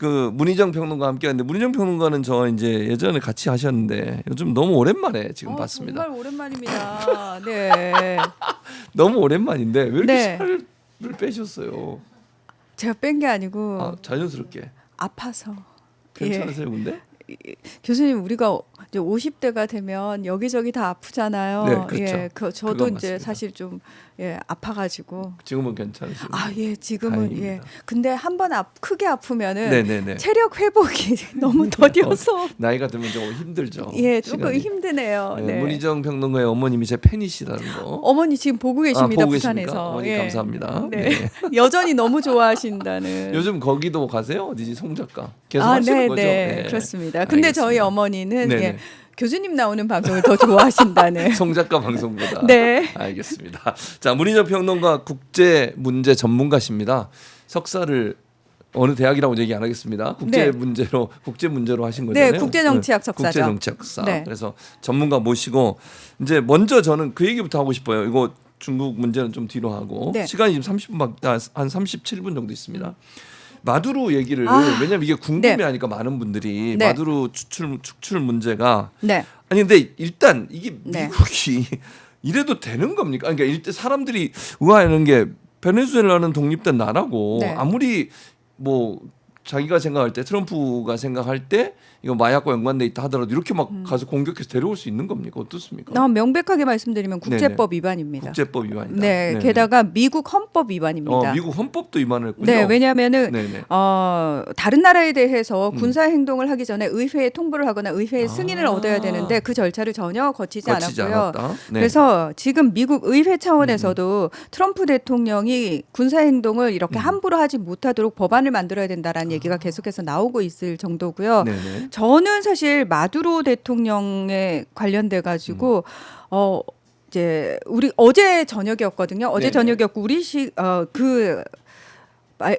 그 문희정 평론가 함께하는데 문희정 평론가는 저 이제 예전에 같이 하셨는데 요즘 너무 오랜만에 지금 봤습니다. 정말 오랜만입니다. 네. 너무 오랜만인데 왜 이렇게 네. 살을 빼셨어요? 제가 뺀 게 아니고 자연스럽게. 아파서. 괜찮으세요, 근데? 교수님 우리가 이제 50대가 되면 여기저기 다 아프잖아요. 네, 그렇죠. 저도 그건 이제 맞습니다. 사실 좀 아파가지고. 지금은 괜찮으시죠? 지금은 다행입니다. 근데 한번 크게 아프면은 네네네. 체력 회복이 너무 더뎌서 나이가 들면 좀 힘들죠. 조금 시간이. 힘드네요. 네, 네. 문희정 평론가의 어머님이 제 팬이시라는 거. 어머니 지금 보고 계십니다. 보고 부산에서. 계십니까? 어머니 감사합니다. 네. 여전히 너무 좋아하신다는. 요즘 거기도 가세요? 어디지? 송작가 계속 하시는 거죠? 네, 그렇습니다. 근데 알겠습니다. 저희 어머니는 네네. 교수님 나오는 방송을 더 좋아하신다는. 송작가 방송보다. 네. 알겠습니다. 자, 문희정 평론가 국제 문제 전문가십니다. 석사를 어느 대학이라고 얘기 안 하겠습니다. 국제 문제로 하신 거잖아요. 네, 국제정치학 석사죠. 국제정치학사. 네. 그래서 전문가 모시고 이제 먼저 저는 그 얘기부터 하고 싶어요. 이거 중국 문제는 좀 뒤로 하고 네. 시간이 지금 30분밖에 한 37분 정도 있습니다. 마두로 얘기를 왜냐면 이게 궁금해하니까 많은 분들이 네. 마두로 축출 문제가 네. 아니 근데 일단 이게 네. 미국이 이래도 되는 겁니까? 그러니까 일단 사람들이 의아해하는 게 베네수엘라는 독립된 나라고 네. 아무리 뭐 자기가 생각할 때 트럼프가 생각할 때 이거 마약과 연관돼 있다 하더라도 이렇게 막 가서 공격해서 데려올 수 있는 겁니까? 어떻습니까? 명백하게 말씀드리면 국제법 위반입니다. 국제법 위반이다. 네, 게다가 미국 헌법 위반입니다. 미국 헌법도 위반을 했군요. 네, 왜냐하면은 네네. 다른 나라에 대해서 군사 행동을 하기 전에 의회에 통보를 하거나 의회의 승인을 아. 얻어야 되는데 그 절차를 전혀 거치지 않았고요. 않았다. 네. 그래서 지금 미국 의회 차원에서도 트럼프 대통령이 군사 행동을 이렇게 함부로 하지 못하도록 법안을 만들어야 된다라는 얘기가 계속해서 나오고 있을 정도고요. 네네. 저는 사실 마두로 대통령에 관련돼 가지고 이제 우리 어제 저녁이었거든요. 어제 네네. 저녁이었고 우리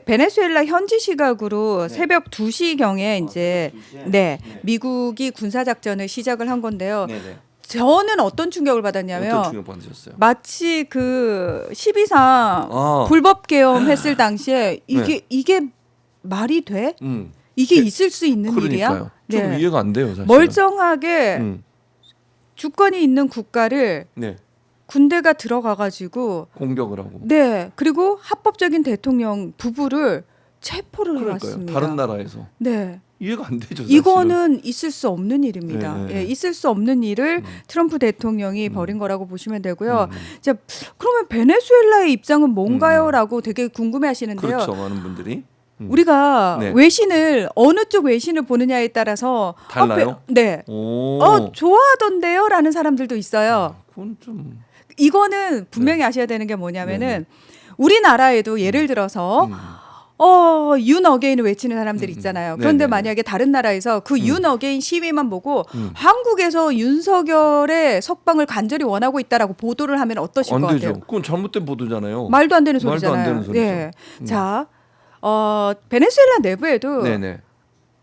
베네수엘라 현지 시각으로 새벽 2시경에 이제 2시에? 미국이 군사 작전을 시작을 한 건데요. 네네. 저는 어떤 충격을 받았냐면 어떤 충격 받으셨어요? 마치 그 12.3 불법 계엄했을 당시에 이게 말이 돼? 이게 있을 수 있는 일이야? 그러니까요. 좀 이해가 안 돼요, 사실. 멀쩡하게 주권이 있는 국가를 네. 군대가 들어가 가지고 공격을 하고. 그리고 합법적인 대통령 부부를 체포를 해왔습니다. 다른 나라에서. 네. 이해가 안 되죠. 사실은. 이거는 있을 수 없는 일입니다. 네. 있을 수 없는 일을 트럼프 대통령이 벌인 거라고 보시면 되고요. 자, 그러면 베네수엘라의 입장은 뭔가요?라고 되게 궁금해하시는데요. 그렇죠, 많은 분들이. 우리가 외신을 어느 쪽 외신을 보느냐에 따라서 달라요? 네. 좋아하던데요라는 사람들도 있어요. 그건 좀 이거는 분명히 아셔야 되는 게 뭐냐면은 우리나라에도 예를 들어서 윤 어게인을 외치는 사람들이 있잖아요. 그런데 만약에 다른 나라에서 그 윤 어게인 시위만 보고 한국에서 윤석열의 석방을 간절히 원하고 있다라고 보도를 하면 어떠실 것 안 되죠. 같아요? 그건 잘못된 보도잖아요. 말도 안 되는 소리잖아요. 말도 안 되는 소리죠. 네. 자, 베네수엘라 내부에도 네네.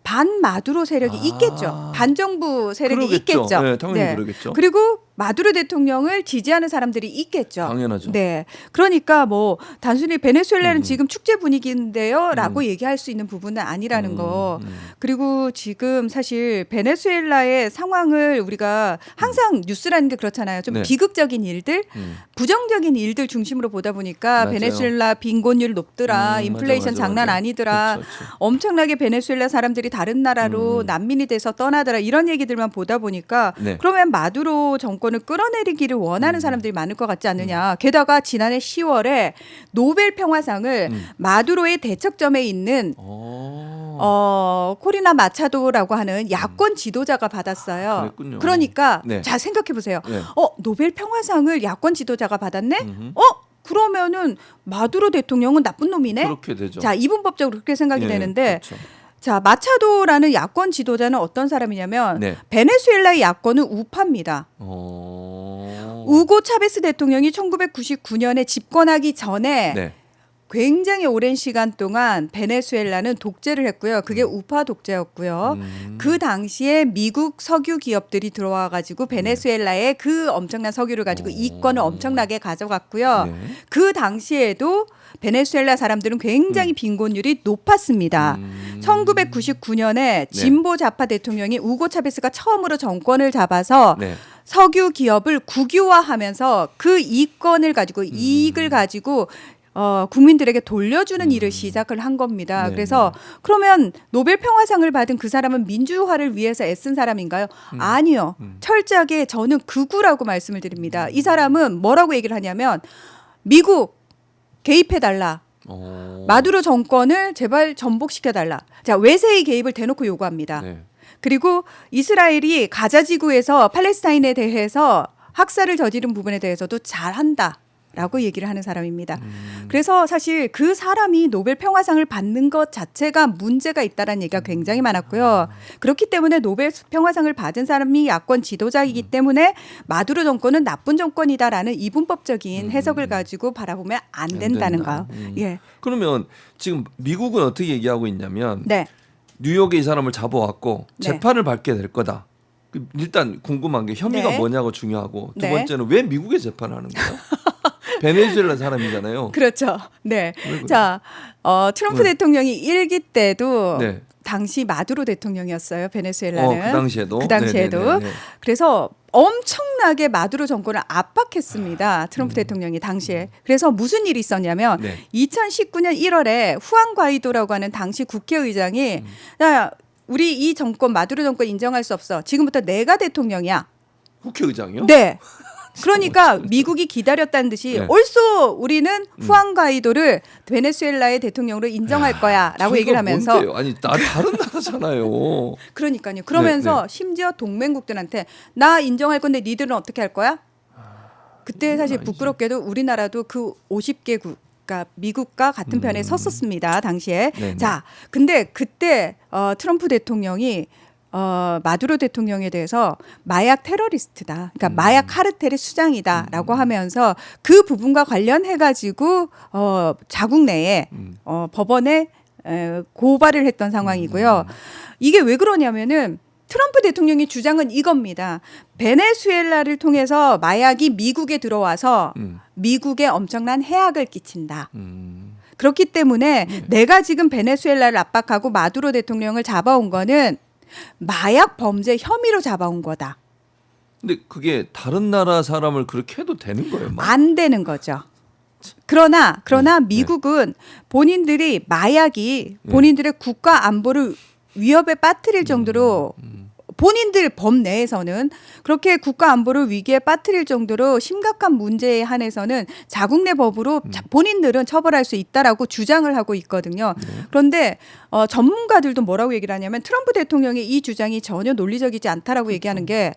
반마두로 세력이 있겠죠. 반정부 세력이 그러겠죠. 있겠죠. 네, 당연히 그러겠죠. 그리고 마두로 대통령을 지지하는 사람들이 있겠죠. 당연하죠. 네. 그러니까 뭐 단순히 베네수엘라는 지금 축제 분위기인데요라고 얘기할 수 있는 부분은 아니라는 거. 그리고 지금 사실 베네수엘라의 상황을 우리가 항상 뉴스라는 게 그렇잖아요. 좀 비극적인 일들, 부정적인 일들 중심으로 보다 보니까 맞아요. 베네수엘라 빈곤율 높더라, 인플레이션 맞아. 장난 아니더라, 그렇죠. 엄청나게 베네수엘라 사람들이 다른 나라로 난민이 돼서 떠나더라 이런 얘기들만 보다 보니까 그러면 마두로 정권을 끌어내리기를 원하는 사람들이 많을 것 같지 않느냐. 게다가 지난해 10월에 노벨 평화상을 마두로의 대척점에 있는 코리나 마차도라고 하는 야권 지도자가 받았어요. 그랬군요. 그러니까 자 생각해 보세요. 노벨 평화상을 야권 지도자가 받았네? 그러면은 마두로 대통령은 나쁜 놈이네? 그렇게 되죠. 자, 이분법적으로 그렇게 생각이 되는데 그렇죠. 자, 마차도라는 야권 지도자는 어떤 사람이냐면 베네수엘라의 야권은 우파입니다. 우고 차베스 대통령이 1999년에 집권하기 전에 굉장히 오랜 시간 동안 베네수엘라는 독재를 했고요. 그게 우파 독재였고요. 그 당시에 미국 석유 기업들이 들어와 가지고 베네수엘라의 그 엄청난 석유를 가지고 이권을 엄청나게 가져갔고요. 네. 그 당시에도 베네수엘라 사람들은 굉장히 빈곤율이 높았습니다. 1999년에 진보 좌파 대통령이 우고 차베스가 처음으로 정권을 잡아서 네. 석유 기업을 국유화하면서 그 이권을 가지고 이익을 가지고 국민들에게 돌려주는 일을 시작을 한 겁니다. 네, 그래서 그러면 노벨 평화상을 받은 그 사람은 민주화를 위해서 애쓴 사람인가요? 아니요. 철저하게 저는 극우라고 말씀을 드립니다. 이 사람은 뭐라고 얘기를 하냐면 미국 개입해달라. 마두로 정권을 제발 전복시켜달라. 자, 외세의 개입을 대놓고 요구합니다. 네. 그리고 이스라엘이 가자 지구에서 팔레스타인에 대해서 학살을 저지른 부분에 대해서도 잘한다. 라고 얘기를 하는 사람입니다. 그래서 사실 그 사람이 노벨 평화상을 받는 것 자체가 문제가 있다는 얘기가 굉장히 많았고요. 그렇기 때문에 노벨 평화상을 받은 사람이 야권 지도자이기 때문에 마두로 정권은 나쁜 정권이다라는 이분법적인 해석을 가지고 바라보면 안 된다는 거. 예. 그러면 지금 미국은 어떻게 얘기하고 있냐면 네. 뉴욕에 이 사람을 잡아왔고 네. 재판을 받게 될 거다. 일단 궁금한 게 혐의가 네. 뭐냐고 중요하고 두 네. 번째는 왜 미국에 재판을 하는 거야? 베네수엘라 사람이잖아요. 그렇죠. 네. 그래? 자, 트럼프 네. 대통령이 1기 때도 네. 당시 마두로 대통령이었어요. 베네수엘라는. 그 당시에도. 그 당시에도. 네네네네. 그래서 엄청나게 마두로 정권을 압박했습니다. 트럼프 대통령이 당시에. 그래서 무슨 일이 있었냐면 네. 2019년 1월에 후안 과이도라고 하는 당시 국회의장이 야, 우리 이 정권 마두로 정권 인정할 수 없어. 지금부터 내가 대통령이야. 국회의장이요? 네. 그러니까 미국이 기다렸다는 듯이 네. 옳소 우리는 후안 과이도를 베네수엘라의 대통령으로 인정할 거야라고 얘기를 하면서 뭔데요? 아니 다른 나라잖아요. 그러니까 그러면서 네. 심지어 동맹국들한테 나 인정할 건데 니들은 어떻게 할 거야? 그때 사실 아니지. 부끄럽게도 우리나라도 그 50개국 그러니까 미국과 같은 편에 섰었습니다 당시에. 네네. 자, 근데 그때 트럼프 대통령이 마두로 대통령에 대해서 마약 테러리스트다. 그러니까 마약 카르텔의 수장이다라고 하면서 그 부분과 관련해 가지고 자국 내에 법원에 고발을 했던 상황이고요. 이게 왜 그러냐면은 트럼프 대통령의 주장은 이겁니다. 베네수엘라를 통해서 마약이 미국에 들어와서 미국에 엄청난 해악을 끼친다. 그렇기 때문에 내가 지금 베네수엘라를 압박하고 마두로 대통령을 잡아온 거는 마약 범죄 혐의로 잡아온 거다. 근데 그게 다른 나라 사람을 그렇게 해도 되는 거예요? 막? 안 되는 거죠. 그러나 미국은 본인들이 마약이 본인들의 국가 안보를 위협에 빠뜨릴 정도로 본인들 법 내에서는 그렇게 국가 안보를 위기에 빠뜨릴 정도로 심각한 문제에 한해서는 자국 내 법으로 본인들은 처벌할 수 있다라고 주장을 하고 있거든요. 그런데 전문가들도 뭐라고 얘기를 하냐면 트럼프 대통령의 이 주장이 전혀 논리적이지 않다라고 얘기하는 게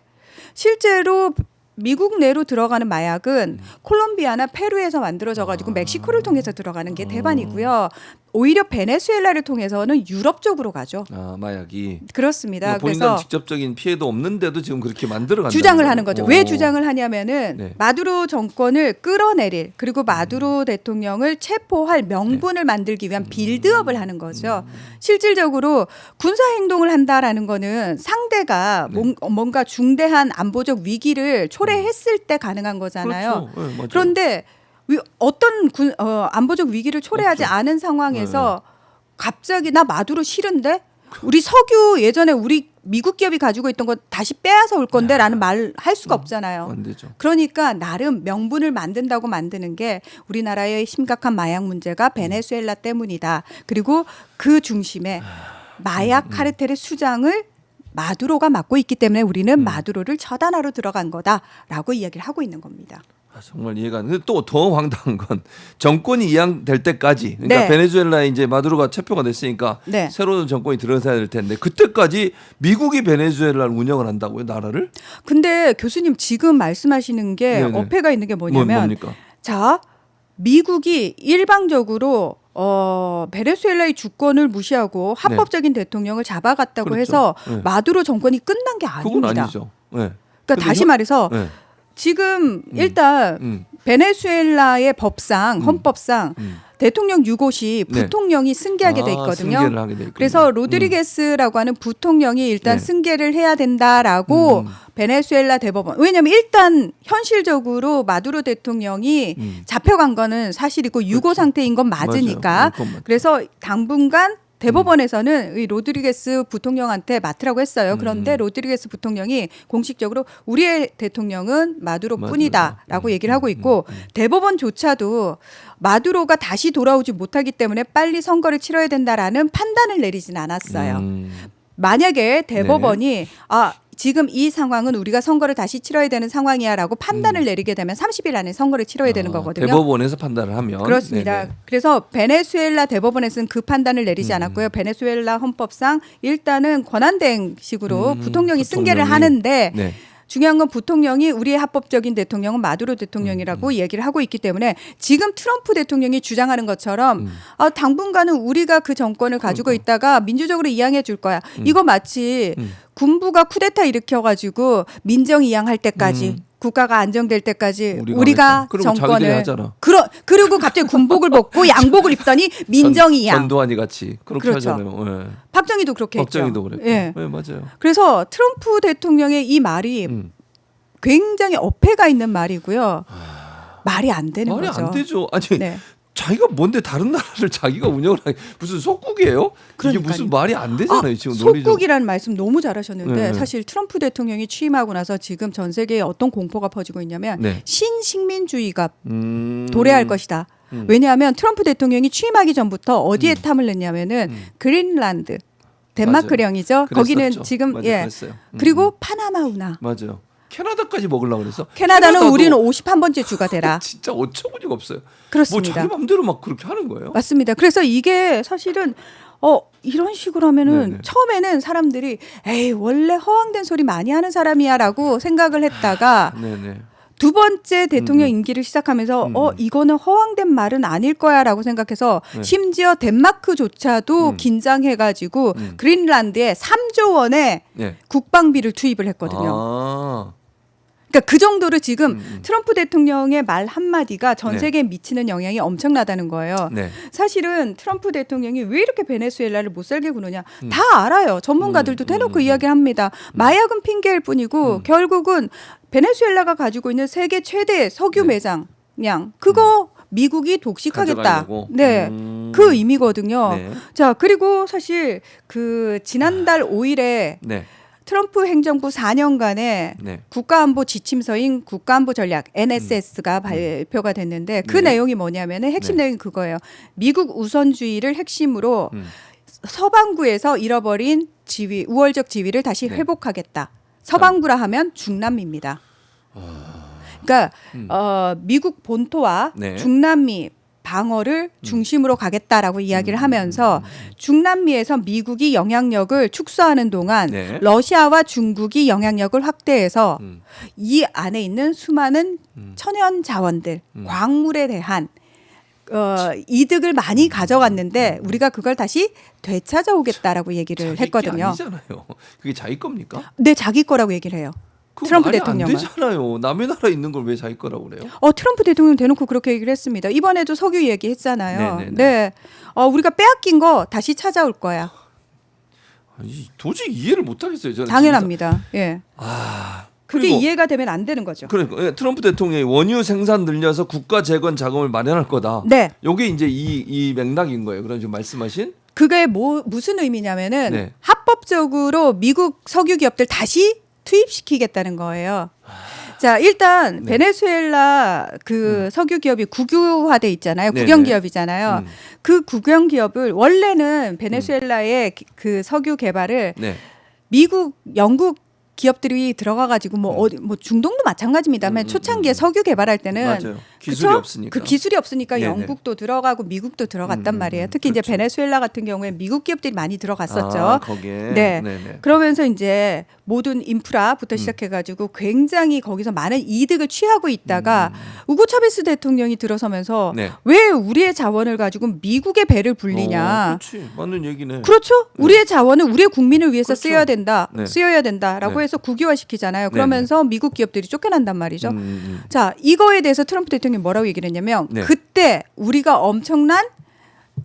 실제로 미국 내로 들어가는 마약은 콜롬비아나 페루에서 만들어져 가지고 멕시코를 통해서 들어가는 게 대반이고요. 오히려 베네수엘라를 통해서는 유럽 쪽으로 가죠. 아, 마약이. 그렇습니다. 본인은 그래서 직접적인 피해도 없는데도 지금 그렇게 만들어 간다. 주장을 하는 거죠. 왜 주장을 하냐면은 네. 마두로 정권을 끌어내릴 그리고 마두로 대통령을 체포할 명분을 만들기 위한 빌드업을 하는 거죠. 실질적으로 군사 행동을 한다라는 거는 상대가 뭔가 중대한 안보적 위기를 초래했을 때 가능한 거잖아요. 그렇죠. 네, 맞아요. 그런데 어떤 안보적 위기를 초래하지 않은 상황에서 갑자기 나 마두로 싫은데 우리 석유 예전에 우리 미국 기업이 가지고 있던 거 다시 빼앗아 올 건데라는 말 할 수가 없잖아요. 안 되죠. 그러니까 나름 명분을 만든다고 만드는 게 우리나라의 심각한 마약 문제가 베네수엘라 때문이다. 그리고 그 중심에 마약 카르텔의 수장을 마두로가 맡고 있기 때문에 우리는 마두로를 처단하러 들어간 거다라고 이야기를 하고 있는 겁니다. 아, 정말 이해가 안 돼. 또 더 황당한 건 정권이 이양될 때까지 그러니까 네. 베네수엘라에 이제 마두로가 체포가 됐으니까 네. 새로운 정권이 들어서야 될 텐데 그때까지 미국이 베네수엘라를 운영을 한다고요, 나라를? 근데 교수님 지금 말씀하시는 게 네네. 어폐가 있는 게 뭐냐면 뭡니까? 자, 미국이 일방적으로 베네수엘라의 주권을 무시하고 합법적인 대통령을 잡아갔다고 그렇죠. 해서 네. 마두로 정권이 끝난 게 그건 아닙니다. 아니죠. 네. 그러니까 다시 말해서 지금 일단 베네수엘라의 법상 헌법상 대통령 유고시 네. 부통령이 승계하게 돼 있거든요. 승계를 하게 돼 있군요. 그래서 로드리게스라고 하는 부통령이 일단 네. 승계를 해야 된다라고 베네수엘라 대법원. 왜냐하면 일단 현실적으로 마두로 대통령이 잡혀간 거는 사실이고 유고 그렇죠. 상태인 건 맞으니까. 맞아요. 그건 맞죠. 그래서 당분간 대법원에서는 이 로드리게스 부통령한테 맡으라고 했어요. 그런데 로드리게스 부통령이 공식적으로 우리의 대통령은 마두로뿐이다라고 얘기를 하고 있고 대법원조차도 마두로가 다시 돌아오지 못하기 때문에 빨리 선거를 치러야 된다라는 판단을 내리진 않았어요. 만약에 대법원이 지금 이 상황은 우리가 선거를 다시 치러야 되는 상황이야라고 판단을 내리게 되면 30일 안에 선거를 치러야 되는 거거든요. 대법원에서 판단을 하면 그렇습니다. 네네. 그래서 베네수엘라 대법원에서는 그 판단을 내리지 않았고요. 베네수엘라 헌법상 일단은 권한대행식으로 부통령이 승계를 하는데 네. 중요한 건 부통령이 우리의 합법적인 대통령은 마두로 대통령이라고 얘기를 하고 있기 때문에 지금 트럼프 대통령이 주장하는 것처럼 당분간은 우리가 그 정권을 가지고 있다가 민주적으로 이양해 줄 거야. 이거 마치 군부가 쿠데타 일으켜가지고 민정 이양할 때까지 국가가 안정될 때까지 우리가 그리고 자기들이 정권을 하잖아. 그리고 갑자기 군복을 벗고 양복을 입더니 민정 이양. 전두환이 같이 그렇게 그렇죠. 하잖아요. 네. 박정희도 그렇게 박정희도 했죠. 그랬고. 예. 네, 맞아요. 그래서 트럼프 대통령의 이 말이 굉장히 어폐가 있는 말이고요. 말이 안 되는 말이 거죠. 안 되죠. 아니 네. 자기가 뭔데 다른 나라를 자기가 운영을 하기 무슨 속국이에요? 그러니까요. 이게 무슨 말이 안 되잖아요. 지금 논리적으로. 속국이라는 말씀 너무 잘하셨는데 네. 사실 트럼프 대통령이 취임하고 나서 지금 전 세계에 어떤 공포가 퍼지고 있냐면 네. 신식민주의가 도래할 것이다. 왜냐하면 트럼프 대통령이 취임하기 전부터 어디에 탐을 냈냐면은 그린란드, 덴마크령이죠. 거기는 그랬었죠. 지금 맞아요. 그랬어요. 그리고 파나마 운하. 맞아요. 캐나다까지 먹으려고 그래서 캐나다는 캐나다도 우리는 51번째 주가 되라. 진짜 어처구니가 없어요. 그렇습니다. 뭐 자기 맘대로 막 그렇게 하는 거예요. 맞습니다. 그래서 이게 사실은 이런 식으로 하면은 네네. 처음에는 사람들이 에이 원래 허황된 소리 많이 하는 사람이야라고 생각을 했다가 네네. 두 번째 대통령 임기를 시작하면서 이거는 허황된 말은 아닐 거야라고 생각해서 네. 심지어 덴마크조차도 긴장해가지고 그린란드에 3조 원의 네. 국방비를 투입을 했거든요. 아. 그러니까 그 정도로 지금 트럼프 대통령의 말 한마디가 전 네. 세계에 미치는 영향이 엄청나다는 거예요. 네. 사실은 트럼프 대통령이 왜 이렇게 베네수엘라를 못 살게 구느냐 다 알아요. 전문가들도 대놓고 이야기를 합니다. 마약은 핑계일 뿐이고 결국은 베네수엘라가 가지고 있는 세계 최대 석유 매장량 그거 미국이 독식하겠다. 가져가려고? 네. 그 의미거든요. 네. 자, 그리고 사실 지난달 5일에 네. 트럼프 행정부 4년간의 네. 국가안보 지침서인 국가안보 전략 NSS가 발표가 됐는데 그 네. 내용이 뭐냐면은 핵심 네. 내용이 그거예요. 미국 우선주의를 핵심으로 서방구에서 잃어버린 지위, 우월적 지위를 다시 네. 회복하겠다. 서방구라 하면 중남미입니다. 그러니까 미국 본토와 네. 중남미 방어를 중심으로 가겠다라고 이야기를 하면서 중남미에서 미국이 영향력을 축소하는 동안 네. 러시아와 중국이 영향력을 확대해서 이 안에 있는 수많은 천연 자원들, 광물에 대한 이득을 많이 가져갔는데 우리가 그걸 다시 되찾아오겠다라고 얘기를 자기 게 했거든요. 아니잖아요. 그게 자기 겁니까? 네, 자기 거라고 얘기를 해요. 그거 트럼프 말이 대통령은. 안 되잖아요. 남의 나라에 있는 걸 왜 자기 거라고 그래요? 트럼프 대통령 대놓고 그렇게 얘기를 했습니다. 이번에도 석유 얘기했잖아요. 네네네. 네. 우리가 빼앗긴 거 다시 찾아올 거야. 아니, 도저히 이해를 못 하겠어요. 저는 당연합니다. 예. 진짜. 그게 그리고 이해가 되면 안 되는 거죠. 그러니까 트럼프 대통령이 원유 생산 늘려서 국가 재건 자금을 마련할 거다. 네. 요게 이제 이 맥락인 거예요. 그럼 지금 말씀하신 그게 무슨 의미냐면은 네. 합법적으로 미국 석유 기업들 다시 투입시키겠다는 거예요. 자, 일단 네. 베네수엘라 그 석유 기업이 국유화돼 있잖아요. 네네. 국영 기업이잖아요. 그 국영 기업을 원래는 베네수엘라의 그 석유 개발을 네. 미국, 영국 기업들이 들어가가지고 뭐 중동도 마찬가지입니다만 초창기에 석유 개발할 때는 맞아요. 기술이 그쵸? 없으니까. 그 기술이 없으니까 네네. 영국도 들어가고 미국도 들어갔단 말이에요. 특히 이제 그렇죠. 베네수엘라 같은 경우에 미국 기업들이 많이 들어갔었죠. 아, 거기에. 네. 네네. 그러면서 이제 모든 인프라부터 시작해가지고 굉장히 거기서 많은 이득을 취하고 있다가 우고 차베스 대통령이 들어서면서 네. 왜 우리의 자원을 가지고 미국의 배를 불리냐. 그렇지. 맞는 얘기네. 그렇죠. 우리의 자원은 우리의 국민을 위해서 그렇죠. 쓰여야 된다. 네. 쓰여야 된다라고 네. 해서 국유화 시키잖아요. 그러면서 미국 기업들이 쫓겨난단 말이죠. 음. 자, 이거에 대해서 트럼프 대통령이 대통령이 뭐라고 얘기를 했냐면 네. 그때 우리가 엄청난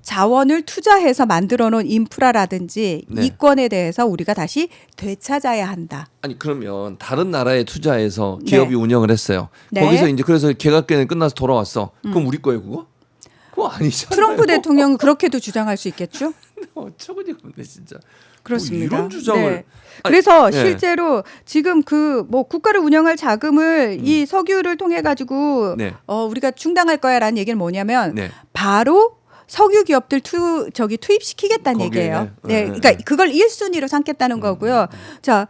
자원을 투자해서 만들어 놓은 인프라라든지 네. 이권에 대해서 우리가 다시 되찾아야 한다. 아니 그러면 다른 나라에 투자해서 기업이 네. 운영을 했어요. 네. 거기서 이제 그래서 개각계는 끝나서 돌아왔어. 그럼 우리 거예요 그거? 그거 아니잖아요. 트럼프 대통령은 그렇게도 주장할 수 있겠죠? 어처구니가 없네 진짜. 그렇습니다. 뭐 이런 주장을. 네. 그래서 네. 실제로 지금 그 뭐 국가를 운영할 자금을 이 석유를 통해 가지고 네. 우리가 충당할 거야라는 얘기는 뭐냐면 네. 바로 석유 기업들 투입시키겠다는 거기에, 얘기예요. 네. 네, 그러니까 그걸 1순위로 삼겠다는 거고요. 자,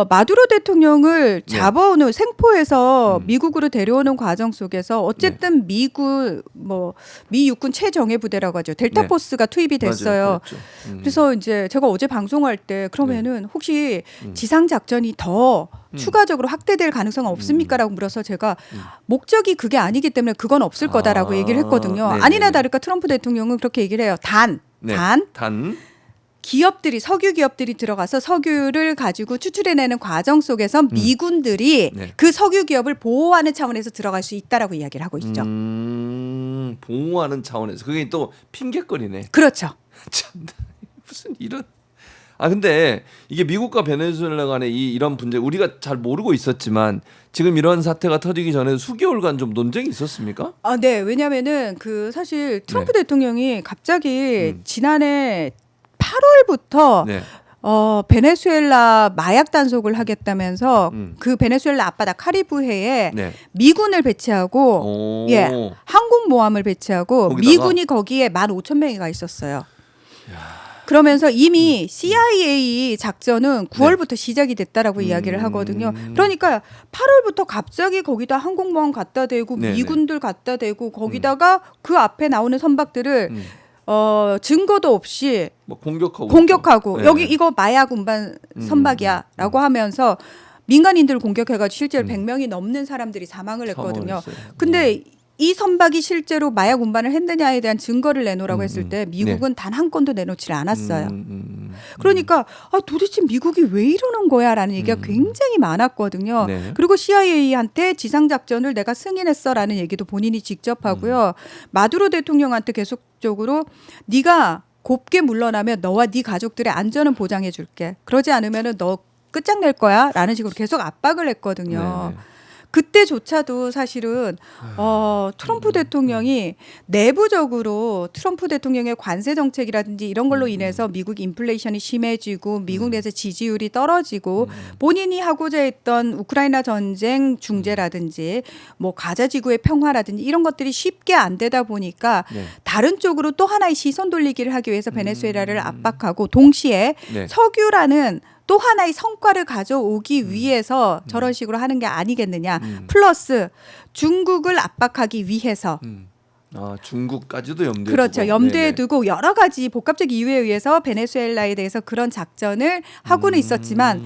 마두로 대통령을 잡아오는 생포해서 미국으로 데려오는 과정 속에서 어쨌든 미국 미 육군 최정예 부대라고 하죠. 델타 네. 포스가 투입이 됐어요. 맞아요. 그렇죠. 그래서 이제 제가 어제 방송할 때 그러면은 혹시 지상 작전이 더 추가적으로 확대될 가능성은 없습니까라고 물어서 제가 목적이 그게 아니기 때문에 그건 없을 거다라고 얘기를 했거든요. 네네네. 아니나 다를까 트럼프 대통령은 그렇게 얘기를 해요. 단 기업들이 석유 기업들이 들어가서 석유를 가지고 추출해내는 과정 속에서 미군들이 네. 그 석유 기업을 보호하는 차원에서 들어갈 수 있다라고 이야기를 하고 있죠. 보호하는 차원에서 그게 또 핑계거리네. 그렇죠. 참 무슨 이런. 아 근데 이게 미국과 베네수엘라 간의 이런 분쟁 우리가 잘 모르고 있었지만 지금 이런 사태가 터지기 전에 수개월간 좀 논쟁이 있었습니까? 아, 네. 왜냐면은 그 사실 트럼프 네. 대통령이 갑자기 지난해 8월부터 네. 베네수엘라 마약 단속을 하겠다면서 음. 그 베네수엘라 앞바다 카리브해에 네. 미군을 배치하고 오. 항공모함을 배치하고 거기다가? 미군이 거기에 15,000명이 가 있었어요. 그러면서 이미 CIA 작전은 9월부터 시작이 됐다라고 이야기를 하거든요. 그러니까 8월부터 갑자기 거기다 항공모함 갖다 대고 네네. 미군들 갖다 대고 거기다가 그 앞에 나오는 선박들을 증거도 없이 뭐 공격하고 공격하고 네. 여기 이거 마약 운반 선박이야라고 하면서 민간인들을 공격해가지고 실제로 100명이 넘는 사람들이 사망을 했거든요. 사망을 했어요. 근데 이 선박이 실제로 마약 운반을 했느냐에 대한 증거를 내놓으라고 했을 때 미국은 단 한 건도 내놓지를 않았어요. 그러니까 도대체 미국이 왜 이러는 거야라는 얘기가 굉장히 많았거든요. 네. 그리고 CIA한테 지상작전을 내가 승인했어라는 얘기도 본인이 직접 하고요. 마두로 대통령한테 계속적으로 네가 곱게 물러나면 너와 네 가족들의 안전은 보장해 줄게. 그러지 않으면은 너 끝장낼 거야라는 식으로 계속 압박을 했거든요. 네네. 그때조차도 사실은 트럼프 대통령이 내부적으로 트럼프 대통령의 관세 정책이라든지 이런 걸로 인해서 미국 인플레이션이 심해지고 미국 내에서 지지율이 떨어지고 본인이 하고자 했던 우크라이나 전쟁 중재라든지 뭐 가자 지구의 평화라든지 이런 것들이 쉽게 안 되다 보니까 네. 다른 쪽으로 또 하나의 시선 돌리기를 하기 위해서 베네수엘라를 압박하고 동시에 네. 석유라는 또 하나의 성과를 가져오기 위해서 저런 식으로 하는 게 아니겠느냐. 플러스 중국을 압박하기 위해서. 아 중국까지도 염두에 그렇죠. 두고. 염두에 네네. 두고 여러 가지 복합적 이유에 의해서 베네수엘라에 대해서 그런 작전을 하고는 있었지만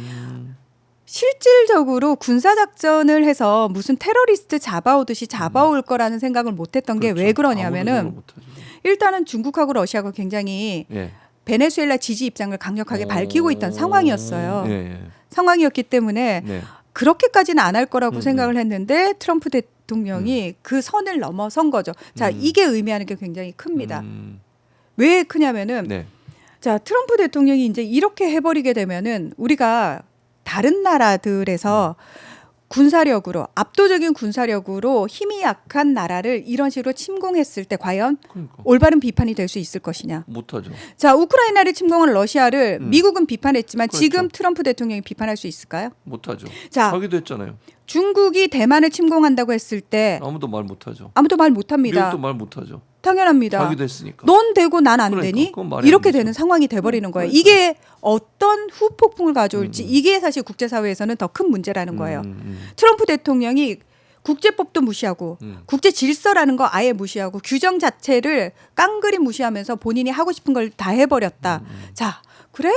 실질적으로 군사작전을 해서 무슨 테러리스트 잡아오듯이 잡아올 거라는 생각을 못했던 게 왜 그렇죠. 그러냐면은 아무도 못하죠. 일단은 중국하고 러시아가 굉장히 예. 베네수엘라 지지 입장을 강력하게 밝히고 있던 상황이었어요. 예, 예. 상황이었기 때문에 네. 그렇게까지는 안 할 거라고 생각을 했는데 트럼프 대통령이 그 선을 넘어선 거죠. 자, 이게 의미하는 게 굉장히 큽니다. 왜 크냐면은 네. 자, 트럼프 대통령이 이제 이렇게 해버리게 되면은 우리가 다른 나라들에서 군사력으로 압도적인 군사력으로 힘이 약한 나라를 이런 식으로 침공했을 때 과연 그러니까 올바른 비판이 될 수 있을 것이냐. 못하죠. 자, 우크라이나를 침공한 러시아를 미국은 비판했지만 그렇죠. 지금 트럼프 대통령이 비판할 수 있을까요? 못하죠. 자, 자기도 했잖아요. 중국이 대만을 침공한다고 했을 때 아무도 말 못하죠. 아무도 말 못합니다. 미국도 말 못하죠. 당연합니다. 자기도 했으니까. 넌 되고 난 안 그러니까, 되니? 그건 말이 이렇게 안 되죠. 되는 상황이 돼버리는 거예요. 그러니까. 이게 어떤 후폭풍을 가져올지 이게 사실 국제사회에서는 더 큰 문제라는 거예요. 트럼프 대통령이 국제법도 무시하고 국제 질서라는 거 아예 무시하고 규정 자체를 깡그리 무시하면서 본인이 하고 싶은 걸 다 해버렸다. 자, 그래?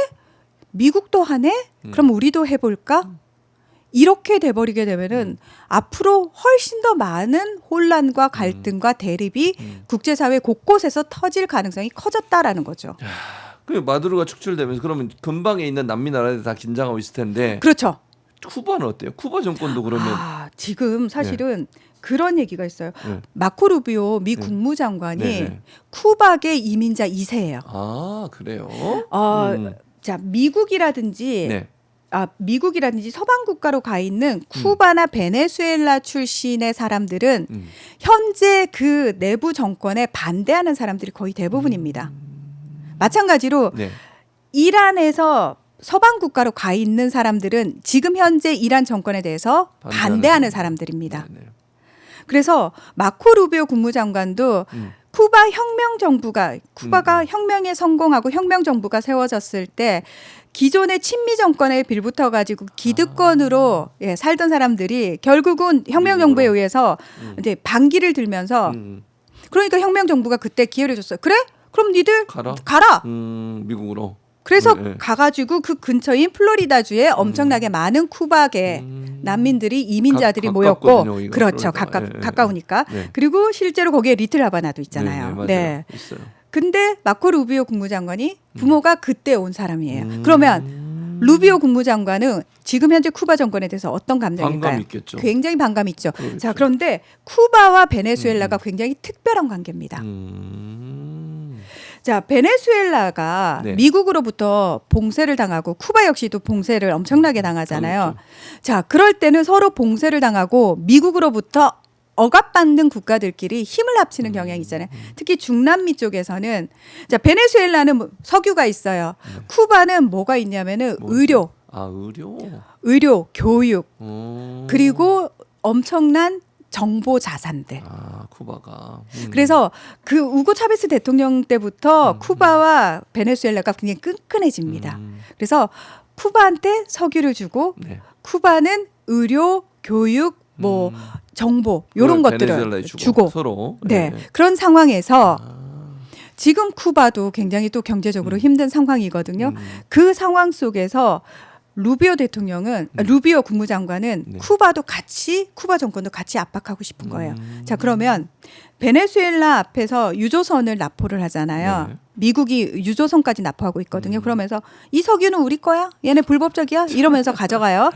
미국도 하네? 그럼 우리도 해볼까? 이렇게 돼버리게 되면은 앞으로 훨씬 더 많은 혼란과 갈등과 대립이 국제사회 곳곳에서 터질 가능성이 커졌다라는 거죠. 그 마두로가 축출되면서 그러면 근방에 있는 남미 나라들 다 긴장하고 있을 텐데 그렇죠. 쿠바는 어때요? 쿠바 정권도 그러면 지금 사실은 그런 얘기가 있어요. 네. 마코 루비오 미 네. 국무장관이 네. 쿠바계 이민자 2세예요. 아 그래요? 자, 미국이라든지 네. 미국이라든지 서방 국가로 가 있는 쿠바나 베네수엘라 출신의 사람들은 현재 그 내부 정권에 반대하는 사람들이 거의 대부분입니다. 마찬가지로 네. 이란에서 서방 국가로 가 있는 사람들은 지금 현재 이란 정권에 대해서 반대하는 사람들입니다. 네, 네. 그래서 마코 루비오 국무장관도 쿠바 혁명 정부가 쿠바가 혁명에 성공하고 혁명 정부가 세워졌을 때 기존의 친미 정권에 빌붙어 가지고 기득권으로 살던 사람들이 결국은 혁명 정부에 의해서 이제 반기를 들면서 그러니까 혁명 정부가 그때 기회를 줬어요. 그래? 그럼 니들 가라. 미국으로. 그래서 네. 가가지고 그 근처인 플로리다주에 엄청나게 많은 쿠바계 난민들이 이민자들이 모였고 그렇죠. 가까우니까. 네. 그리고 실제로 거기에 리틀 하바나도 있잖아요. 네, 맞아요. 네. 있어요. 근데 마코 루비오 국무장관이 부모가 그때 온 사람이에요. 그러면 루비오 국무장관은 지금 현재 쿠바 정권에 대해서 어떤 감정일까요? 반감 있겠죠. 굉장히 반감 있죠. 그렇죠. 자, 그런데 쿠바와 베네수엘라가 굉장히 특별한 관계입니다. 자, 베네수엘라가 네. 미국으로부터 봉쇄를 당하고 쿠바 역시도 봉쇄를 엄청나게 당하잖아요. 그렇죠. 자, 그럴 때는 서로 봉쇄를 당하고 미국으로부터 억압받는 국가들끼리 힘을 합치는 경향이 있잖아요. 특히 중남미 쪽에서는 자, 베네수엘라는 석유가 있어요. 쿠바는 뭐가 있냐면은 의료, 의료, 교육, 그리고 엄청난 정보 자산들. 쿠바가. 그래서 그 우고 차베스 대통령 때부터 쿠바와 베네수엘라가 굉장히 끈끈해집니다. 그래서 쿠바한테 석유를 주고 네. 쿠바는 의료, 교육, 뭐 정보 이런 것들을 주고 서로. 네. 그런 상황에서 지금 쿠바도 굉장히 또 경제적으로 힘든 상황이거든요. 그 상황 속에서 루비오 대통령은 루비오 국무장관은 네. 쿠바 정권도 같이 압박하고 싶은 거예요. 자, 그러면 베네수엘라 앞에서 유조선을 납포를 하잖아요. 네. 미국이 유조선까지 납포하고 있거든요. 그러면서 이 석유는 우리 거야? 얘네 불법적이야? 이러면서 가져가요.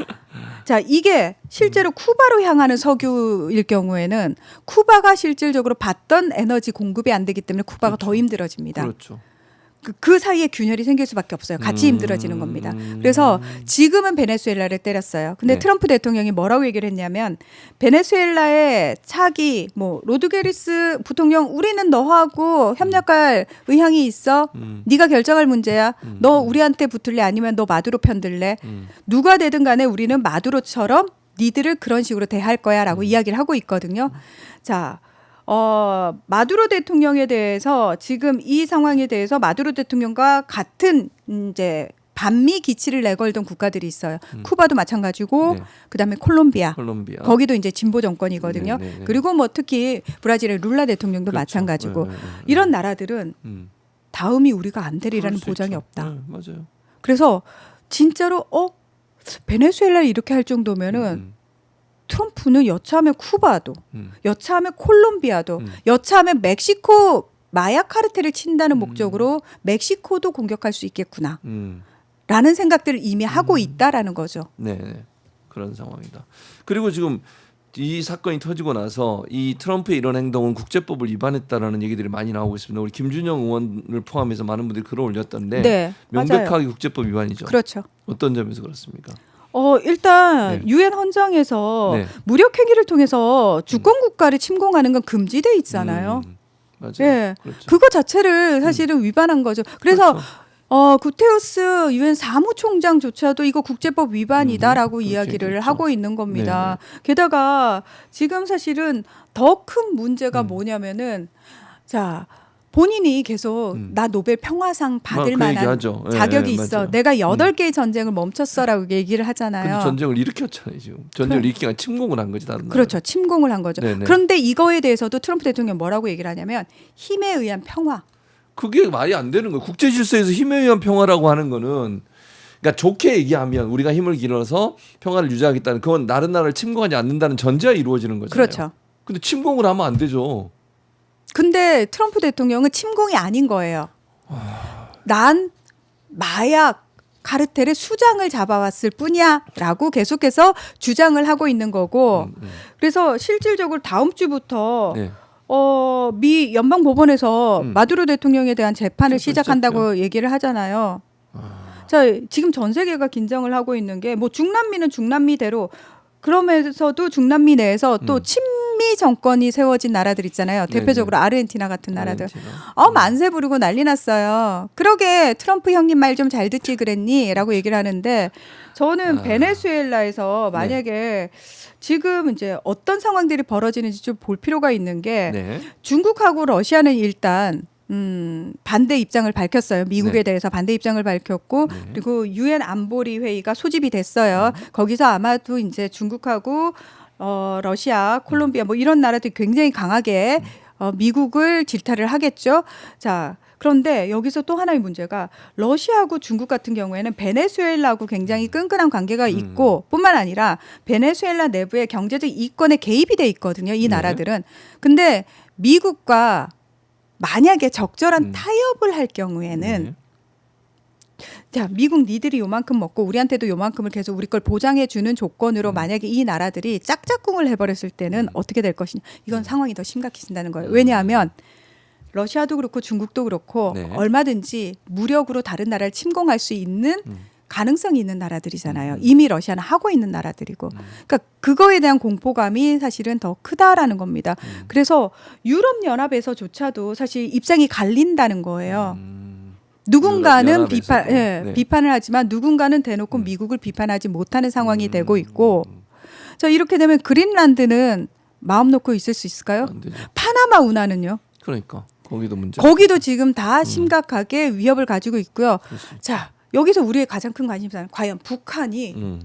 자, 이게 실제로 쿠바로 향하는 석유일 경우에는 쿠바가 실질적으로 받던 에너지 공급이 안 되기 때문에 쿠바가 더 힘들어집니다. 그렇죠. 그 사이에 균열이 생길 수밖에 없어요. 같이 힘들어지는 겁니다. 그래서 지금은 베네수엘라를 때렸어요. 근데 네. 트럼프 대통령이 뭐라고 얘기를 했냐면 베네수엘라의 차기 뭐 로드게리스 부통령 우리는 너하고 협력할 의향이 있어. 네가 결정할 문제야. 너 우리한테 붙을래 아니면 너 마두로 편들래. 누가 되든 간에 우리는 마두로처럼 니들을 그런 식으로 대할 거야라고 이야기를 하고 있거든요. 자, 마두로 대통령에 대해서 지금 이 상황에 대해서 마두로 대통령과 같은 이제 반미 기치를 내걸던 국가들이 있어요. 쿠바도 마찬가지고 네. 그다음에 콜롬비아. 거기도 이제 진보 정권이거든요. 네, 네, 네. 그리고 뭐 특히 브라질의 룰라 대통령도 그렇죠. 마찬가지고 네, 네, 네. 이런 나라들은 다음이 우리가 안 되리라는 그럴 수 보장이 있죠. 없다. 네, 맞아요. 그래서 진짜로 베네수엘라를 이렇게 할 정도면은 트럼프는 여차하면 쿠바도, 여차하면 콜롬비아도, 여차하면 멕시코 마약 카르텔을 친다는 목적으로 멕시코도 공격할 수 있겠구나. 라는 생각들을 이미 하고 있다라는 거죠. 네, 네. 그런 상황이다. 그리고 지금 이 사건이 터지고 나서 이 트럼프의 이런 행동은 국제법을 위반했다라는 얘기들이 많이 나오고 있습니다. 우리 김준영 의원을 포함해서 많은 분들이 글을 올렸던데 네, 명백하게 맞아요. 국제법 위반이죠. 그렇죠. 어떤 점에서 그렇습니까? 일단 네. 유엔 헌장에서 네. 무력 행위를 통해서 주권 국가를 침공하는 건 금지돼 있잖아요. 맞아요. 예, 그렇죠. 그거 자체를 사실은 위반한 거죠. 그래서 그렇죠. 구테우스 유엔 사무총장조차도 이거 국제법 위반이다라고 그렇게 이야기를 얘기했죠. 하고 있는 겁니다. 게다가 지금 사실은 더 큰 문제가 뭐냐면은 자. 본인이 계속 나 노벨 평화상 받을 그 만한 얘기하죠. 자격이 예, 있어. 맞아요. 내가 8개의 전쟁을 멈췄어라고 얘기를 하잖아요. 근데 전쟁을 일으켰잖아요. 지금 전쟁을 일으키가 침공을 한 거지 다른 그렇죠. 침공을 한 거죠. 네네. 그런데 이거에 대해서도 트럼프 대통령 뭐라고 얘기를 하냐면 힘에 의한 평화. 그게 말이 안 되는 거예요. 국제 질서에서 힘에 의한 평화라고 하는 거는 그러니까 좋게 얘기하면 우리가 힘을 길어서 평화를 유지하겠다는 그건 다른 나라를 침공하지 않는다는 전제가 이루어지는 거잖아요. 그렇죠. 근데 침공을 하면 안 되죠. 근데 트럼프 대통령은 침공이 아닌 거예요. 난 마약 카르텔의 수장을 잡아왔을 뿐이야라고 계속해서 주장을 하고 있는 거고 그래서 실질적으로 다음 주부터 네. 미 연방 법원에서 음. 마두로 대통령에 대한 재판을 시작했죠. 시작한다고 얘기를 하잖아요. 자, 지금 전 세계가 긴장을 하고 있는 게 뭐 중남미는 중남미대로 그러면서도 중남미 내에서 또 친미 정권이 세워진 나라들 있잖아요. 네네. 대표적으로 아르헨티나 같은 나라들. 아르헨티나. 만세 부르고 난리 났어요. 그러게 트럼프 형님 말 좀 잘 듣지 그랬니? 라고 얘기를 하는데 저는 베네수엘라에서 만약에 지금 이제 어떤 상황들이 벌어지는지 좀 볼 필요가 있는 게 네. 중국하고 러시아는 일단 반대 입장을 밝혔어요. 미국에 네. 대해서 반대 입장을 밝혔고 그리고 유엔 안보리 회의가 소집이 됐어요. 거기서 아마도 이제 중국하고 러시아, 콜롬비아 뭐 이런 나라들이 굉장히 강하게 미국을 질타를 하겠죠. 자, 그런데 여기서 또 하나의 문제가 러시아하고 중국 같은 경우에는 베네수엘라하고 굉장히 끈끈한 관계가 있고 뿐만 아니라 베네수엘라 내부의 경제적 이권에 개입이 돼 있거든요. 이 네. 나라들은. 근데 미국과 만약에 적절한 타협을 할 경우에는 네. 자, 미국 니들이 요만큼 먹고 우리한테도 요만큼을 계속 우리 걸 보장해 주는 조건으로 만약에 이 나라들이 짝짝꿍을 해버렸을 때는 어떻게 될 것이냐. 이건 상황이 더 심각해진다는 거예요. 왜냐하면 러시아도 그렇고 중국도 그렇고 네. 얼마든지 무력으로 다른 나라를 침공할 수 있는 가능성이 있는 나라들이잖아요. 이미 러시아는 하고 있는 나라들이고. 그러니까 그거에 대한 공포감이 사실은 더 크다라는 겁니다. 그래서 유럽연합에서조차도 사실 입장이 갈린다는 거예요. 누군가는 유럽연합에서도. 네. 비판을 하지만 누군가는 대놓고 미국을 비판하지 못하는 상황이 되고 있고 자, 이렇게 되면 그린란드는 마음 놓고 있을 수 있을까요? 안 되죠. 파나마 운하는요. 그러니까 거기도 문제. 거기도 지금 다 심각하게 위협을 가지고 있고요. 그렇습니다. 자, 여기서 우리의 가장 큰 관심사는 과연 북한이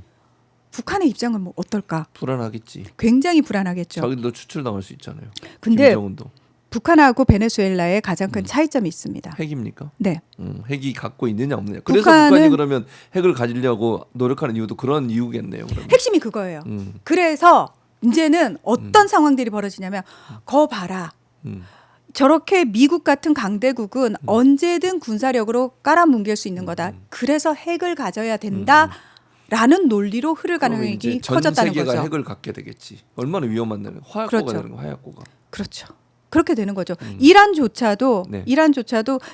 북한의 입장은 뭐 어떨까? 불안하겠지. 굉장히 불안하겠죠. 자기들도 추출당할 수 있잖아요. 근데 김정은도 북한하고 베네수엘라의 가장 큰 차이점이 있습니다. 핵입니까? 네. 핵이 갖고 있느냐 없느냐. 그래서 북한은- 북한이 그러면 핵을 가지려고 노력하는 이유도 그런 이유겠네요. 그러면. 핵심이 그거예요. 그래서 이제는 어떤 상황들이 벌어지냐면 거 봐라. 저렇게 미국 같은 강대국은 언제든 군사력으로 깔아뭉갤 수 있는 거다. 그래서 핵을 가져야 된다라는 논리로 흐를 그러면 가능성이 이제 전 커졌다는 세계가 거죠. 핵을 갖게 되겠지. 얼마나 위험한 날. 화약고가 그렇죠. 되는 거 화약고가. 그렇죠. 그렇게 되는 거죠. 이란조차도 네.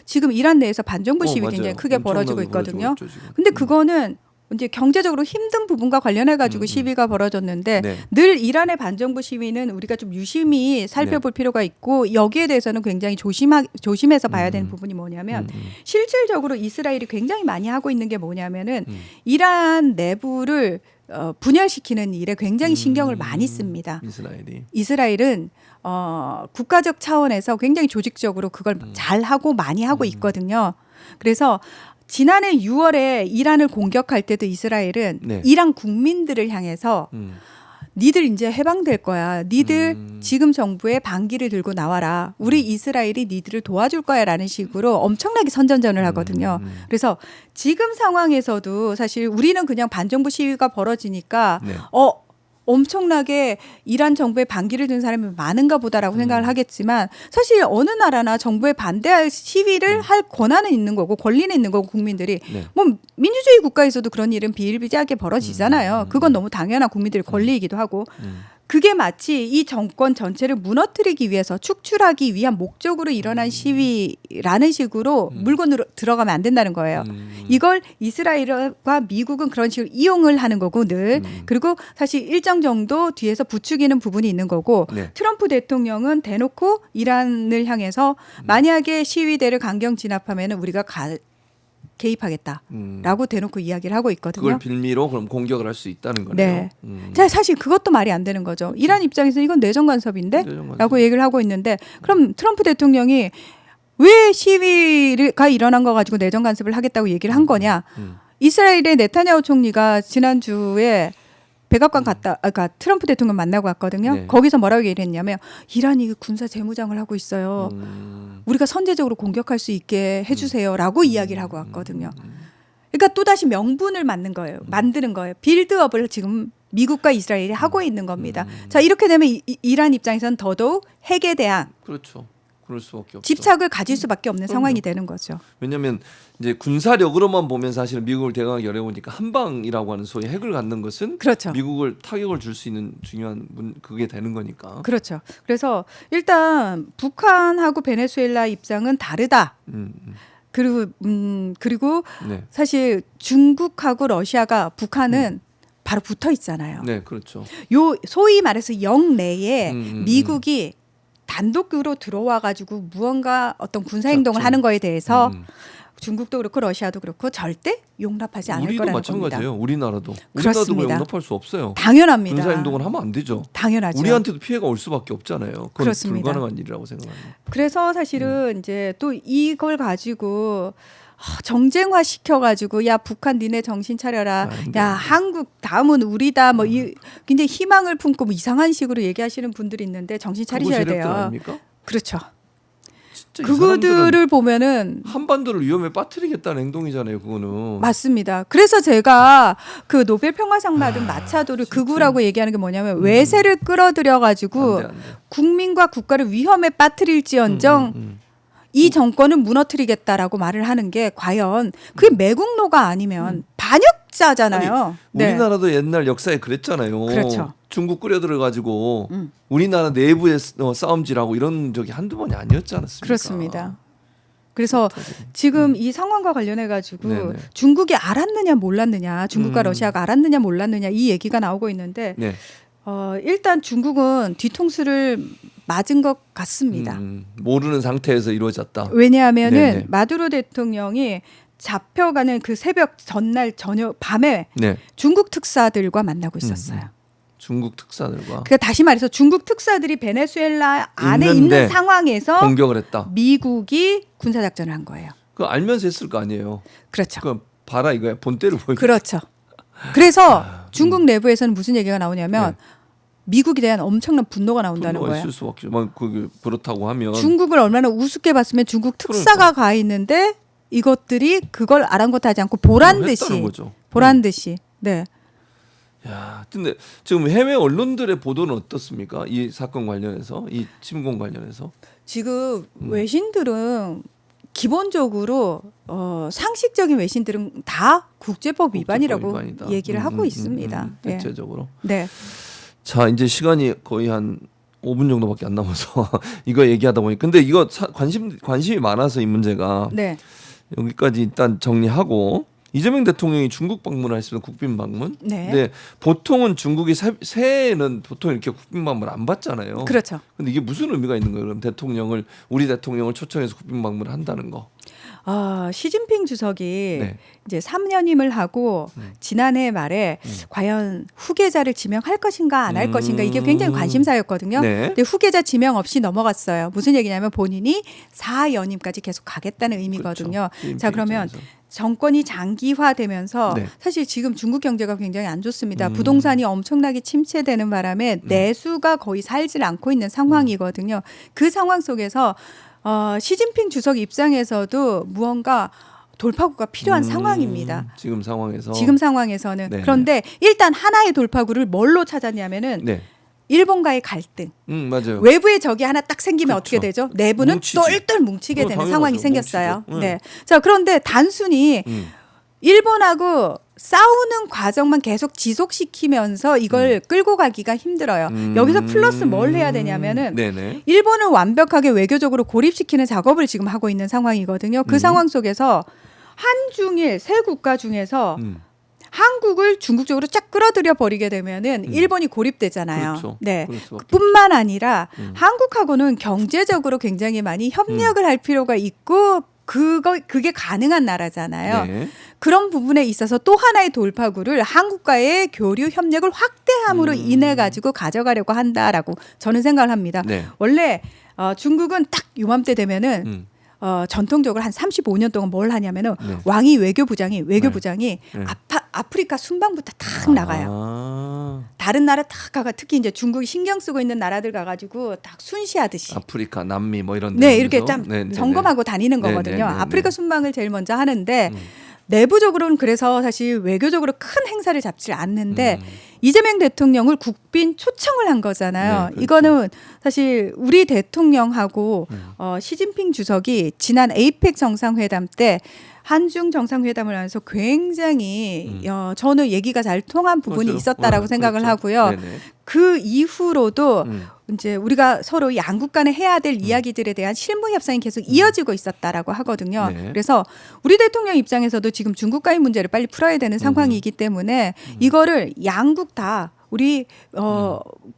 지금 이란 내에서 반정부 시위 맞아요. 굉장히 크게 벌어지고 엄청나게 있거든요. 벌어지고 있죠, 지금. 근데 그거는 이제 경제적으로 힘든 부분과 관련해 가지고 시위가 벌어졌는데 네. 늘 이란의 반정부 시위는 우리가 좀 유심히 살펴볼 필요가 있고 여기에 대해서는 굉장히 조심해서 봐야 되는 부분이 뭐냐면 실질적으로 이스라엘이 굉장히 많이 하고 있는 게 뭐냐면은 이란 내부를 분열시키는 일에 굉장히 신경을 많이 씁니다. 이스라엘은 국가적 차원에서 굉장히 조직적으로 그걸 잘 하고 많이 하고 있거든요. 그래서 지난해 6월에 이란을 공격할 때도 이스라엘은 네. 이란 국민들을 향해서 니들 이제 해방될 거야. 니들 지금 정부의 반기를 들고 나와라. 우리 이스라엘이 니들을 도와줄 거야라는 식으로 엄청나게 선전전을 하거든요. 그래서 지금 상황에서도 사실 우리는 그냥 반정부 시위가 벌어지니까 네. 엄청나게 이란 정부에 반기를 든 사람이 많은가 보다라고 생각을 하겠지만 사실 어느 나라나 정부에 반대할 시위를 할 권한은 있는 거고 권리는 있는 거고 국민들이 네. 뭐 민주주의 국가에서도 그런 일은 비일비재하게 벌어지잖아요. 그건 너무 당연한 국민들의 권리이기도 하고 그게 마치 이 정권 전체를 무너뜨리기 위해서 축출하기 위한 목적으로 일어난 시위라는 식으로 물건으로 들어가면 안 된다는 거예요. 이걸 이스라엘과 미국은 그런 식으로 이용을 하는 거고 늘 그리고 사실 일정 정도 뒤에서 부추기는 부분이 있는 거고 네. 트럼프 대통령은 대놓고 이란을 향해서 만약에 시위대를 강경 진압하면 우리가 개입하겠다라고 대놓고 이야기를 하고 있거든요. 그걸 빌미로 그럼 공격을 할 수 있다는 거네요. 네. 자, 사실 그것도 말이 안 되는 거죠. 이란 입장에서 이건 내정 간섭인데? 내정 간섭. 라고 얘기를 하고 있는데 그럼 트럼프 대통령이 왜 시위가 일어난 거 가지고 내정 간섭을 하겠다고 얘기를 한 거냐? 이스라엘의 네타냐후 총리가 지난주에 백악관 그러니까 트럼프 대통령 만나고 왔거든요. 네. 거기서 뭐라고 얘기를 했냐면 이란이 군사 재무장을 하고 있어요. 우리가 선제적으로 공격할 수 있게 해주세요라고 이야기를 하고 왔거든요. 그러니까 또다시 명분을 만드는 거예요. 빌드업을 지금 미국과 이스라엘이 하고 있는 겁니다. 자, 이렇게 되면 이란 입장에서는 더더욱 핵에 대한 그렇죠. 그럴 수밖에 없죠. 집착을 가질 수밖에 없는 그럼요. 상황이 되는 거죠. 왜냐하면 이제 군사력으로만 보면 사실은 미국을 대강하기 어려우니까 한방이라고 하는 소위 핵을 갖는 것은 그렇죠. 미국을 타격을 줄 수 있는 중요한 그게 되는 거니까. 그렇죠. 그래서 일단 북한하고 베네수엘라 입장은 다르다. 그리고 네. 사실 중국하고 러시아가 북한은 바로 붙어 있잖아요. 네, 그렇죠. 요 소위 말해서 영내에 음. 미국이 단독으로 들어와 가지고 무언가 어떤 군사 행동을 작전. 하는 거에 대해서 음. 중국도 그렇고 러시아도 그렇고 절대 용납하지 않을 우리도 거라는 마찬가지예요. 겁니다. 우리나라도 그렇습니다. 그거 용납할 수 없어요. 당연합니다. 군사 행동을 하면 안 되죠. 당연하죠. 우리한테도 피해가 올 수밖에 없잖아요. 그건 그렇습니다. 불가능한 일이라고 생각합니다. 그래서 사실은 이제 또 이걸 가지고 정쟁화 시켜가지고 야 북한 니네 정신 차려라. 안 돼. 야 한국 다음은 우리다. 뭐 이 굉장히 희망을 품고 뭐 이상한 식으로 얘기하시는 분들이 있는데 정신 차리셔야 세력들 돼요. 아닙니까? 그렇죠. 진짜 이 사람들은 그거들을 보면은 한반도를 위험에 빠뜨리겠다는 행동이잖아요. 그거는. 맞습니다. 그래서 제가 그 노벨 평화상 받은 마차도를 극우라고 얘기하는 게 뭐냐면 외세를 끌어들여 가지고 안 돼, 안 돼. 국민과 국가를 위험에 빠뜨릴지언정 이 정권은 무너뜨리겠다라고 말을 하는 게 과연 그게 매국노가 아니면 반역자잖아요. 네. 우리나라도 옛날 역사에 그랬잖아요. 그렇죠. 중국 끌어들여 가지고 우리나라 내부에 싸움질하고 이런 적이 한두 번이 아니었지 않았습니까? 그렇습니다. 그래서 지금 이 상황과 관련해 가지고 네네. 중국이 알았느냐 몰랐느냐, 중국과 음. 러시아가 알았느냐 몰랐느냐 이 얘기가 나오고 있는데 네. 일단 중국은 뒤통수를 맞은 것 같습니다. 모르는 상태에서 이루어졌다. 왜냐하면은 네네. 마두로 대통령이 잡혀가는 그 새벽 전날 저녁 밤에 네. 중국 특사들과 만나고 있었어요. 중국 특사들과 그러니까 다시 말해서 중국 특사들이 베네수엘라 안에 있는데 있는 상황에서 공격을 했다. 미국이 군사 작전을 한 거예요. 그 알면서 했을 거 아니에요. 그렇죠. 그 봐라 이거야. 본때를 보여. 그렇죠. 그래서 중국 내부에서는 무슨 얘기가 나오냐면 네. 미국에 대한 엄청난 분노가 나온다는 분노가 거예요. 있을 수밖에. 막 그게 그렇다고 하면 중국을 얼마나 우습게 봤으면 중국 특사가 그러니까. 가 있는데 이것들이 그걸 아랑곳하지 않고 보란 했다는 듯이 거죠. 보란 듯이 네. 야, 근데 지금 해외 언론들의 보도는 어떻습니까? 이 사건 관련해서, 이 침공 관련해서. 지금 외신들은 기본적으로 상식적인 외신들은 다 국제법 위반이라고 위반이다. 얘기를 하고 있습니다. 네. 대체적으로. 네. 자, 이제 시간이 거의 한 5분 정도밖에 안 남아서 이거 얘기하다 보니 근데 이거 관심이 많아서 이 문제가 네. 여기까지 일단 정리하고 이재명 대통령이 중국 방문을 했습니다. 국빈 방문. 네. 근데 보통은 중국이 새해에는 보통 이렇게 국빈 방문 안 받잖아요. 그렇죠. 근데 이게 무슨 의미가 있는 거예요? 그럼 우리 대통령을 초청해서 국빈 방문을 한다는 거. 시진핑 주석이 네. 이제 3년임을 하고 지난해 말에 과연 후계자를 지명할 것인가 안 할 것인가 이게 굉장히 관심사였거든요. 네. 근데 후계자 지명 없이 넘어갔어요. 무슨 얘기냐면 본인이 4연임까지 계속 가겠다는 의미거든요. 그렇죠. 자, 그러면 입장에서. 정권이 장기화되면서 네. 사실 지금 중국 경제가 굉장히 안 좋습니다. 부동산이 엄청나게 침체되는 바람에 내수가 거의 살질 않고 있는 상황이거든요. 그 상황 속에서 시진핑 주석 입장에서도 무언가 돌파구가 필요한 상황입니다. 지금 상황에서. 지금 상황에서는. 네네. 그런데 일단 하나의 돌파구를 뭘로 찾았냐면은 네. 일본과의 갈등. 맞아요. 외부에 적이 하나 딱 생기면 그렇죠. 어떻게 되죠? 내부는 뭉치지. 똘똘 뭉치게 되는 당연하죠. 상황이 생겼어요. 뭉치죠. 네. 자, 그런데 단순히 일본하고 싸우는 과정만 계속 지속시키면서 이걸 끌고 가기가 힘들어요. 여기서 플러스 뭘 해야 되냐면은 네네. 일본을 완벽하게 외교적으로 고립시키는 작업을 지금 하고 있는 상황이거든요. 그 상황 속에서 한중일 세 국가 중에서 한국을 중국 쪽으로 쫙 끌어들여 버리게 되면은 일본이 고립되잖아요. 그렇죠. 네. 그럴 수밖에 뿐만 아니라 한국하고는 경제적으로 굉장히 많이 협력을 할 필요가 있고 그게 가능한 나라잖아요. 네. 그런 부분에 있어서 또 하나의 돌파구를 한국과의 교류 협력을 확대함으로 인해 가지고 가져가려고 한다라고 저는 생각을 합니다. 네. 원래 중국은 딱 요맘때 되면은 전통적으로 한 35년 동안 뭘 하냐면은 네. 왕이 외교부장이 네. 아프리카 순방부터 탁 나가요. 다른 나라 탁 가가 특히 이제 중국이 신경 쓰고 있는 나라들 가가지고 딱 순시하듯이. 아프리카, 남미 뭐 이런 데 네, 이렇게 가면서. 좀 네네네. 점검하고 다니는 네네네. 거거든요. 아프리카 순방을 제일 먼저 하는데 내부적으로는 그래서 사실 외교적으로 큰 행사를 잡지 않는데 이재명 대통령을 국빈 초청을 한 거잖아요. 네, 그렇죠. 이거는 사실 우리 대통령하고 시진핑 주석이 지난 에이펙 정상회담 때 한중 정상회담을 하면서 굉장히 저는 얘기가 잘 통한 부분이 그렇죠. 있었다라고 생각을 그렇죠. 하고요. 네네. 그 이후로도 이제 우리가 서로 양국 간에 해야 될 이야기들에 대한 실무 협상이 계속 이어지고 있었다라고 하거든요. 네. 그래서 우리 대통령 입장에서도 지금 중국과의 문제를 빨리 풀어야 되는 상황이기 때문에 이거를 양국 다 우리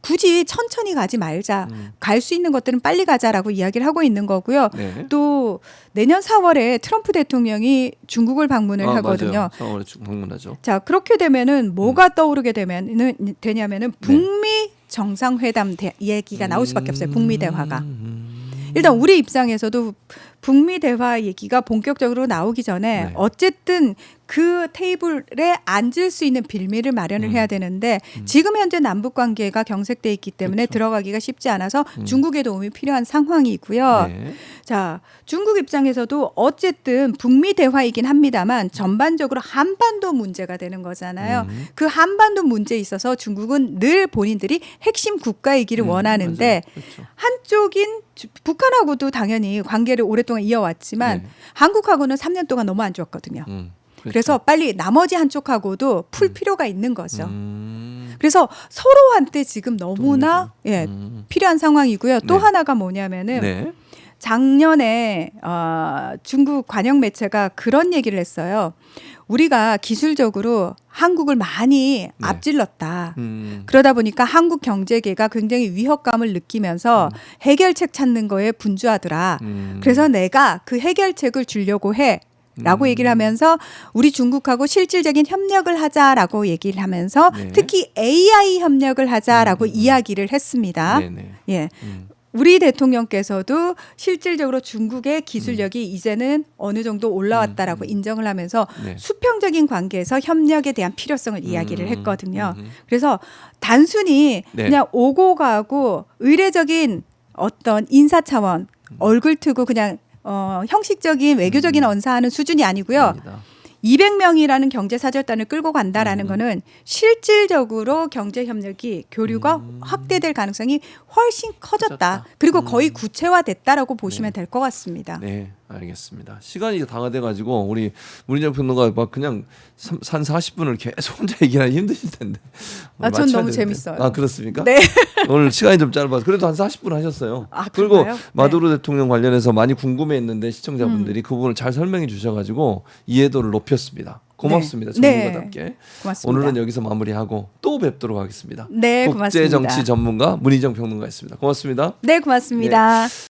굳이 천천히 가지 말자. 갈 수 있는 것들은 빨리 가자라고 이야기를 하고 있는 거고요. 네. 또 내년 4월에 트럼프 대통령이 중국을 방문을 하거든요. 4월에 방문하죠. 자, 그렇게 되면은 뭐가 떠오르게 되냐면은 북미 정상회담 얘기가 나올 수밖에 없어요. 북미 대화가. 일단 우리 입장에서도 북미 대화 얘기가 본격적으로 나오기 전에 네. 어쨌든 그 테이블에 앉을 수 있는 빌미를 마련을 해야 되는데 지금 현재 남북 관계가 경색돼 있기 때문에 그렇죠. 들어가기가 쉽지 않아서 중국의 도움이 필요한 상황이고요. 네. 자, 중국 입장에서도 어쨌든 북미 대화이긴 합니다만 전반적으로 한반도 문제가 되는 거잖아요. 그 한반도 문제에 있어서 중국은 늘 본인들이 핵심 국가이기를 원하는데 맞아요. 그렇죠. 한쪽인 북한하고도 당연히 관계를 오랫동안 이어왔지만 네. 한국하고는 3년 동안 너무 안 좋았거든요. 그렇죠. 그래서 빨리 나머지 한쪽하고도 풀 필요가 있는 거죠. 음. 그래서 서로한테 지금 너무나 예, 음. 필요한 상황이고요. 또 네. 하나가 뭐냐면은 네. 작년에 중국 관영 매체가 그런 얘기를 했어요. 우리가 기술적으로 한국을 많이 앞질렀다. 그러다 보니까 한국 경제계가 굉장히 위협감을 느끼면서 해결책 찾는 거에 분주하더라. 그래서 내가 그 해결책을 주려고 해. 라고 얘기를 하면서 우리 중국하고 실질적인 협력을 하자라고 얘기를 하면서 네. 특히 AI 협력을 하자라고 이야기를 했습니다. 네네. 예. 우리 대통령께서도 실질적으로 중국의 기술력이 이제는 어느 정도 올라왔다라고 인정을 하면서 네. 수평적인 관계에서 협력에 대한 필요성을 이야기를 했거든요. 그래서 단순히 네. 그냥 오고 가고 의례적인 어떤 인사 차원 얼굴 트고 그냥 형식적인 외교적인 언사하는 수준이 아니고요. 아닙니다. 200명이라는 경제 사절단을 끌고 간다라는 거는 실질적으로 경제 협력이 교류가 확대될 가능성이 훨씬 커졌다. 커졌다. 그리고 거의 구체화됐다라고 보시면 될 것 같습니다. 네, 알겠습니다. 시간이 이제 다가돼 가지고 우리 문희정 평론가 막 그냥 한 40분을 계속 혼자 얘기하기 힘드실 텐데. 오늘 전 맞춰야 너무 되는데. 재밌어요. 아, 그렇습니까? 네. 오늘 시간이 좀 짧아서 그래도 한 40분 하셨어요. 아, 그리고 그런가요? 마두로 대통령 관련해서 많이 궁금해했는데 시청자분들이 그 부분을 잘 설명해 주셔가지고 이해도를 높였습니다. 고맙습니다. 네. 전문가답게. 고맙습니다. 오늘은 여기서 마무리하고 또 뵙도록 하겠습니다. 네, 고맙습니다. 국제정치 전문가 문희정 평론가였습니다. 고맙습니다. 네, 고맙습니다.